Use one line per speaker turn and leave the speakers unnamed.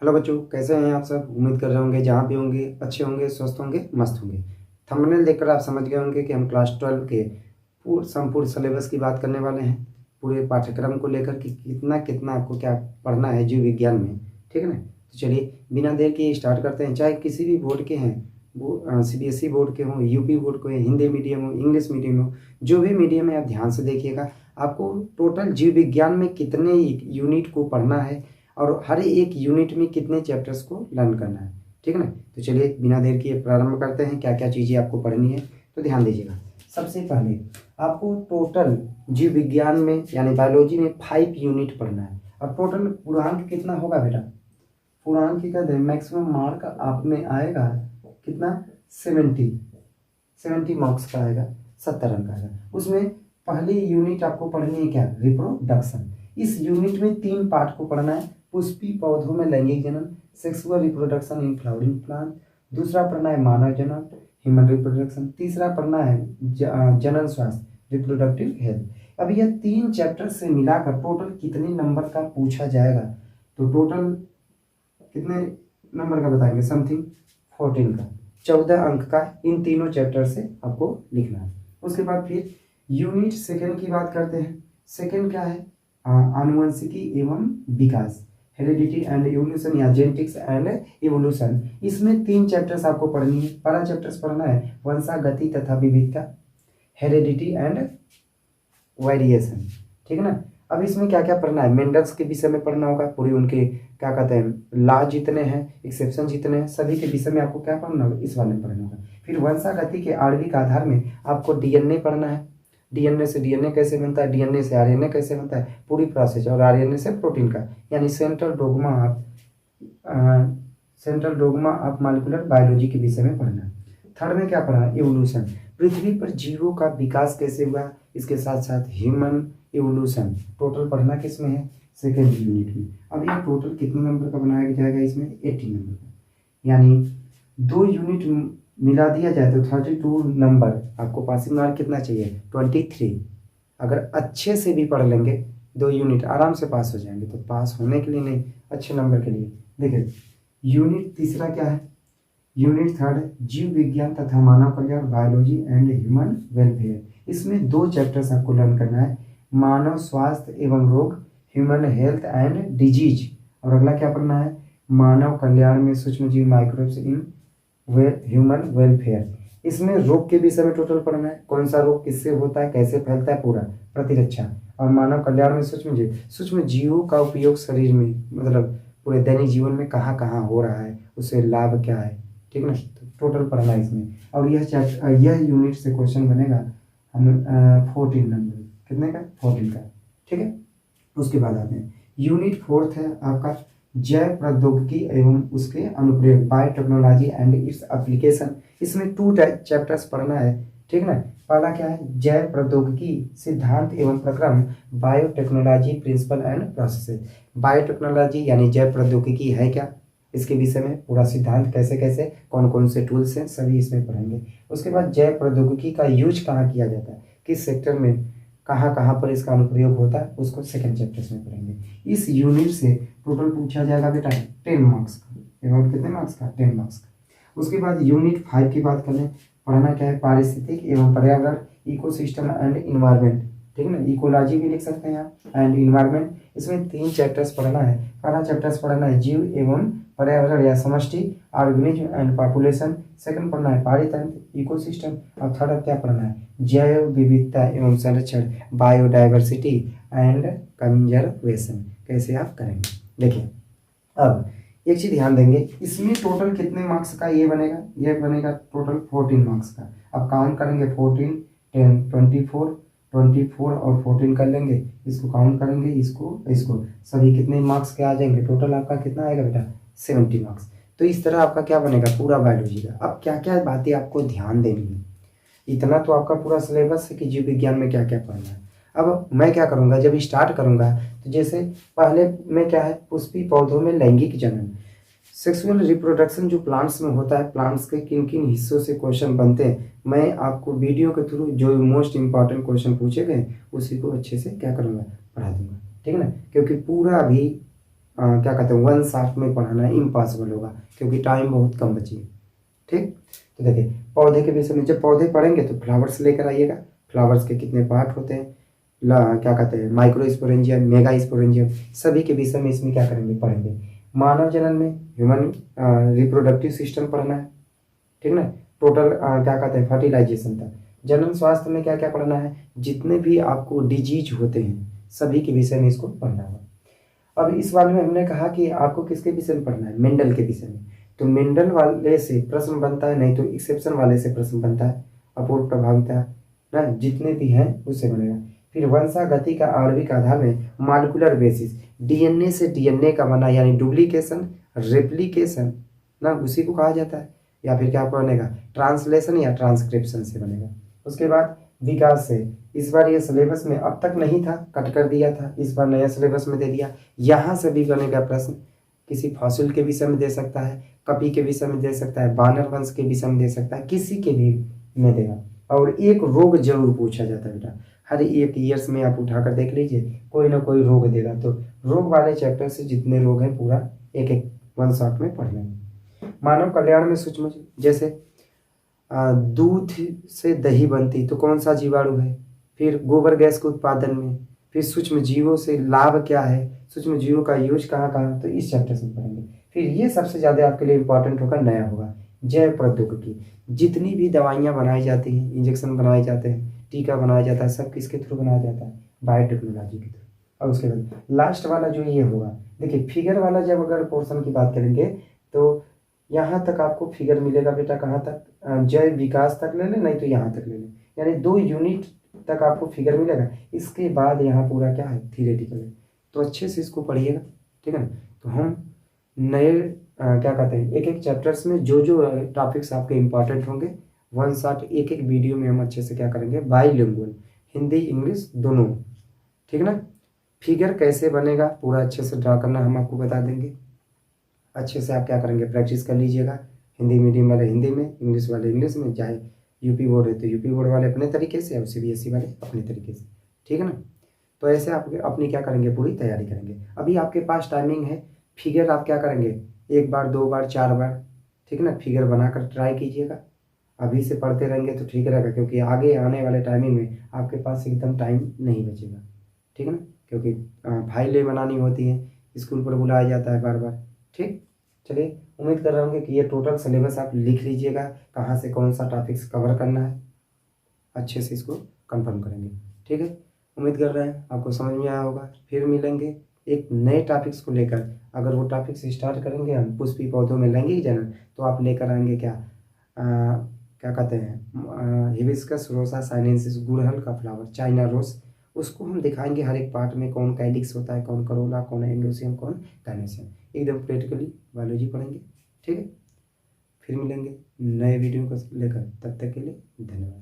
Hello बच्चों, कैसे हैं आप सब। उम्मीद कर रहे होंगे जहाँ भी होंगे अच्छे होंगे, स्वस्थ होंगे, मस्त होंगे। थंबनेल देखकर आप समझ गए होंगे कि हम क्लास 12 के संपूर्ण सिलेबस की बात करने वाले हैं। पूरे पाठ्यक्रम को लेकर कि कितना कितना आपको क्या पढ़ना है जीव विज्ञान में। ठीक है ना। तो चलिए बिना देर के स्टार्ट करते हैं। चाहे किसी भी बोर्ड के हैं, वो CBSE बोर्ड के हों, यूपी बोर्ड के, हिंदी मीडियम हो, इंग्लिश मीडियम हो, जो भी मीडियम है आप ध्यान से देखिएगा। आपको टोटल जीव विज्ञान में कितने यूनिट को पढ़ना है और हर एक यूनिट में कितने चैप्टर्स को लर्न करना है। ठीक है ना। तो चलिए बिना देर किए प्रारंभ करते हैं। क्या क्या चीज़ें आपको पढ़नी है तो ध्यान दीजिएगा। सबसे पहले आपको टोटल जीव विज्ञान में यानी बायोलॉजी में 5 यूनिट पढ़ना है। और टोटल पूर्णांक कितना होगा बेटा? पूर्णांक का मैक्सिमम मार्क आप में आएगा कितना? 70 मार्क्स का आएगा, 70 अंक आएगा। उसमें पहली यूनिट आपको पढ़नी है क्या? रिप्रोडक्शन। इस यूनिट में 3 पार्ट को पढ़ना है। पुष्पी पौधों में लैंगिक जनन, sexual reproduction in flowering plant. दूसरा पढ़ना है मानव जनन, ह्यूमन रिप्रोडक्शन। तीसरा पढ़ना है जनन स्वास्थ्य, रिप्रोडक्टिव हेल्थ। अब यह 3 चैप्टर से मिलाकर टोटल कितने नंबर का पूछा जाएगा? तो टोटल कितने नंबर का बताएंगे? समथिंग 14 का, 14 अंक का इन तीनों चैप्टर से आपको लिखना है। उसके बाद फिर यूनिट सेकंड की बात करते हैं। सेकंड क्या है? आनुवंशिकी एवं विकास, हेरिडिटी एंड इवोल्यूशन या जेनेटिक्स एंड इवोल्यूशन। इसमें 3 चैप्टर्स आपको पढ़नी है। पहला चैप्टर्स पढ़ना है वंशागति तथा विविधता, हेरिडिटी एंड वेरिएशन। ठीक है ना। अब इसमें क्या क्या पढ़ना है? मेंडल्स के विषय में पढ़ना होगा। पूरी उनके क्या कहते हैं लॉ जितने हैं, एक्सेप्शन जितने हैं, सभी के विषय में आपको क्या पढ़ना होगा? इस वाले में पढ़ना होगा। फिर वंशागति के आणविक आधार में आपको डीएनए पढ़ना है। डीएनए से डीएनए कैसे बनता है, डीएनए से आरएनए कैसे बनता है, पूरी प्रोसेस। और आरएनए से प्रोटीन का, यानी central dogma of molecular biology के विषय में पढ़ना है। थर्ड में क्या पढ़ा? इवोल्यूशन, पृथ्वी पर जीवों का विकास कैसे हुआ, इसके साथ साथ ह्यूमन इवोल्यूशन। टोटल पढ़ना किस में है? सेकेंड यूनिट में। अब ये टोटल कितने नंबर का बनाया जाएगा? इसमें 80 नंबर का, यानी 2 यूनिट मिला दिया जाए तो 32 नंबर। आपको पासिंग मार्क कितना चाहिए? 23। अगर अच्छे से भी पढ़ लेंगे 2 यूनिट आराम से पास हो जाएंगे। तो पास होने के लिए नहीं, अच्छे नंबर के लिए। देखिए यूनिट तीसरा क्या है? यूनिट थर्ड जीव विज्ञान तथा मानव कल्याण, बायोलॉजी एंड ह्यूमन वेलफेयर। इसमें 2 चैप्टर्स आपको लर्न करना है, मानव स्वास्थ्य एवं रोग, ह्यूमन हेल्थ एंड डिजीज। और अगला क्या पढ़ना है? मानव कल्याण में सूक्ष्म जीव, माइक्रोब्स इन ह्यूमन वेलफेयर। इसमें रोग के विषय में टोटल पढ़ना है, कौन सा रोग किससे होता है, कैसे फैलता है, पूरा प्रतिरक्षा। और मानव कल्याण में सूक्ष्म जीवों का उपयोग शरीर में, मतलब पूरे दैनिक जीवन में कहाँ कहाँ हो रहा है, उससे लाभ क्या है। ठीक ना। तो टोटल पढ़ना है इसमें। और यह यूनिट से क्वेश्चन बनेगा हम 14 नंबर। कितने का? 14 का। ठीक है। उसके बाद आते हैं यूनिट फोर्थ है आपका जैव प्रौद्योगिकी एवं उसके अनुप्रयोग, बायोटेक्नोलॉजी एंड इट्स एप्लीकेशन। इसमें 2 चैप्टर्स पढ़ना है। ठीक ना। पहला क्या है? जैव प्रौद्योगिकी सिद्धांत एवं प्रक्रम, biotechnology principle and processes. Biotechnology यानी जैव प्रौद्योगिकी है क्या, इसके विषय में पूरा सिद्धांत, कैसे कैसे कौन कौन से टूल्स हैं, सभी इसमें पढ़ेंगे। उसके बाद जैव प्रौद्योगिकी का यूज कहाँ किया जाता है, किस सेक्टर में, कहाँ कहाँ पर इसका अनुप्रयोग होता है, उसको सेकंड चैप्टर में पढ़ेंगे। इस यूनिट से टोटल पूछा जाएगा बेटा 10 मार्क्स का। एवं कितने मार्क्स का? 10 मार्क्स का। उसके बाद यूनिट 5 की बात करें, पढ़ना क्या है? पारिस्थितिक एवं पर्यावरण, इकोसिस्टम एंड इन्वायरमेंट। ठीक है ना। इकोलॉजी भी लिख सकते हैं आप, एंड इन्वायरमेंट। इसमें 3 चैप्टर्स पढ़ना है। पहला चैप्टर्स पढ़ना है जीव एवं पर्यावरण या समष्टि, ऑर्गेनिज्म एंड पॉपुलेशन। सेकंड पढ़ना है पारितंत्र, इकोसिस्टम। और थर्ड क्या पढ़ना है? जैव विविधता एवं संरक्षण, बायोडाइवर्सिटी एंड कंजर्वेशन। कैसे आप करेंगे देखिए। अब एक चीज ध्यान देंगे, इसमें टोटल कितने मार्क्स का ये बनेगा? ये बनेगा टोटल 14 मार्क्स का। अब काउंट करेंगे 14, 10, 24 और 14 कर लेंगे, इसको काउंट करेंगे, इसको सभी कितने मार्क्स के आ जाएंगे? टोटल आपका कितना आएगा बेटा? 70 मार्क्स। तो इस तरह आपका क्या बनेगा? पूरा बायोलॉजी का। अब क्या क्या बातें आपको ध्यान देनी है, इतना तो आपका पूरा सिलेबस है कि जीव विज्ञान में क्या क्या पढ़ना है। अब मैं क्या करूँगा, जब स्टार्ट करूँगा तो जैसे पहले में क्या है, पुष्पी पौधों में लैंगिक जनन, सेक्सुअल रिप्रोडक्शन जो प्लांट्स में होता है, प्लांट्स के किन किन हिस्सों से क्वेश्चन बनते हैं, मैं आपको वीडियो के थ्रू जो मोस्ट इंपॉर्टेंट क्वेश्चन पूछे गए उसी को अच्छे से क्या करूँगा, पढ़ा दूंगा। ठीक है ना। क्योंकि पूरा अभी क्या कहते हैं वन शॉट में पढ़ाना इम्पॉसिबल होगा, क्योंकि टाइम बहुत कम बची है। ठीक, तो देखिए पौधे के विषय में जब पौधे पढ़ेंगे तो फ्लावर्स लेकर आइएगा। फ्लावर्स के कितने पार्ट होते हैं, क्या कहते हैं माइक्रो स्पोरेंजियम, मेगा स्पोरेंजियम, सभी के विषय में इसमें क्या करेंगे पढ़ेंगे। मानव जनन में ह्यूमन रिप्रोडक्टिव सिस्टम पढ़ना है, ठीक ना। टोटल क्या कहते हैं फर्टिलाइजेशन तक। जनन स्वास्थ्य में क्या क्या पढ़ना है, जितने भी आपको डिजीज होते हैं सभी के विषय में इसको पढ़ना होगा। अब इस वाले में हमने कहा कि आपको किसके विषय में पढ़ना है, मेंडल के विषय में। तो मेंडल वाले से प्रश्न बनता है, नहीं तो एक्सेप्शन वाले से प्रश्न बनता है, अपूर्ण प्रभाविता ना, जितने भी हैं उससे बनेगा। फिर वंशागति का आणविक आधार में मॉलिक्यूलर बेसिस, डीएनए से डीएनए का बना, यानी डुप्लीकेशन रेप्लिकेशन ना, उसी को कहा जाता है। या फिर क्या बनेगा, ट्रांसलेशन या ट्रांसक्रिप्शन से बनेगा। उसके बाद विकास से, इस बार ये सिलेबस में अब तक नहीं था, कट कर दिया था, इस बार नया सिलेबस में दे दिया। यहाँ से भी बनेगा प्रश्न, किसी फॉसिल के विषय में दे सकता है, कपी के विषय में दे सकता है, बानर वंश के विषय में दे सकता है, किसी के भी में देगा। और एक रोग जरूर पूछा जाता है बेटा, हर एक ईयर्स में आप उठाकर देख लीजिए, कोई ना कोई रोग देगा। तो रोग वाले चैप्टर से जितने रोग हैं पूरा एक एक वन शॉट में पढ़ लेंगे। मानव कल्याण में सूक्ष्म, जैसे दूध से दही बनती तो कौन सा जीवाणु है, फिर गोबर गैस के उत्पादन में, फिर सूक्ष्म जीवों से लाभ क्या है, सूक्ष्म जीवों का यूज कहाँ कहाँ, तो इस चैप्टर से पढ़ेंगे। फिर ये सबसे ज़्यादा आपके लिए इंपॉर्टेंट होगा, नया होगा जैव प्रौद्योगिकी। जितनी भी दवाइयाँ बनाई जाती हैं, इंजेक्शन बनाए जाते हैं, टीका बनाया जाता है, सब किसके थ्रू बनाया जाता है, बायोटेक्नोलॉजी के थ्रू। और उसके बाद लास्ट वाला जो ये होगा, देखिए फिगर वाला जब अगर पोर्शन की बात करेंगे तो यहाँ तक आपको फिगर मिलेगा बेटा, कहाँ तक, जैव विकास तक ले लें, नहीं तो यहाँ तक ले लें, यानी 2 यूनिट तक आपको फिगर मिलेगा। इसके बाद यहाँ पूरा क्या है, थियोरेटिकल है। तो अच्छे से इसको पढ़िएगा, ठीक है ना। तो हम नए क्या कहते हैं एक एक चैप्टर्स में जो जो टॉपिक्स आपके इंपॉर्टेंट होंगे, वन शॉट एक एक वीडियो में हम अच्छे से क्या करेंगे, बाईलिंगुअल, हिंदी इंग्लिश दोनों, ठीक है ना। फिगर कैसे बनेगा पूरा अच्छे से ड्रा करना हम आपको बता देंगे। अच्छे से आप क्या करेंगे, प्रैक्टिस कर लीजिएगा। हिंदी मीडियम वाले हिंदी में, इंग्लिश वाले इंग्लिश में, चाहे यूपी बोर्ड है तो यूपी बोर्ड वाले अपने तरीके से और सीबीएसई वाले अपने तरीके से, ठीक है ना। तो ऐसे आप अपनी क्या करेंगे, पूरी तैयारी करेंगे। अभी आपके पास टाइमिंग है, फिगर आप क्या करेंगे, 1 बार 2 बार 4 बार, ठीक है ना, फिगर बनाकर ट्राई कीजिएगा। अभी से पढ़ते रहेंगे तो ठीक रहेगा, क्योंकि आगे आने वाले टाइमिंग में आपके पास एकदम टाइम नहीं बचेगा, ठीक है ना। क्योंकि फाइलें बनानी होती हैं, स्कूल पर बुलाया जाता है बार बार, ठीक। चलिए, उम्मीद कर रहा हूँ कि ये टोटल सिलेबस आप लिख लीजिएगा, कहाँ से कौन सा टॉपिक्स कवर करना है, अच्छे से इसको कंफर्म करेंगे, ठीक है। उम्मीद कर रहे हैं आपको समझ में आया होगा। फिर मिलेंगे एक नए टॉपिक्स को लेकर। अगर वो टॉपिक्स स्टार्ट करेंगे हम पुष्पी पौधों में लैंगिक जनन, तो आप लेकर आएंगे क्या, क्या कहते हैं हिबिस्कस रोसा साइनेंसिस, गुड़हल का फ्लावर, चाइना रोज। उसको हम दिखाएंगे हर एक पार्ट में, कौन कैलिक्स होता है, कौन करोला, कौन एंडोसियम, कौन गायनेसियम, एकदम प्रैक्टिकली बायोलॉजी पढ़ेंगे, ठीक है। फिर मिलेंगे नए वीडियो को लेकर, तब तक के लिए धन्यवाद।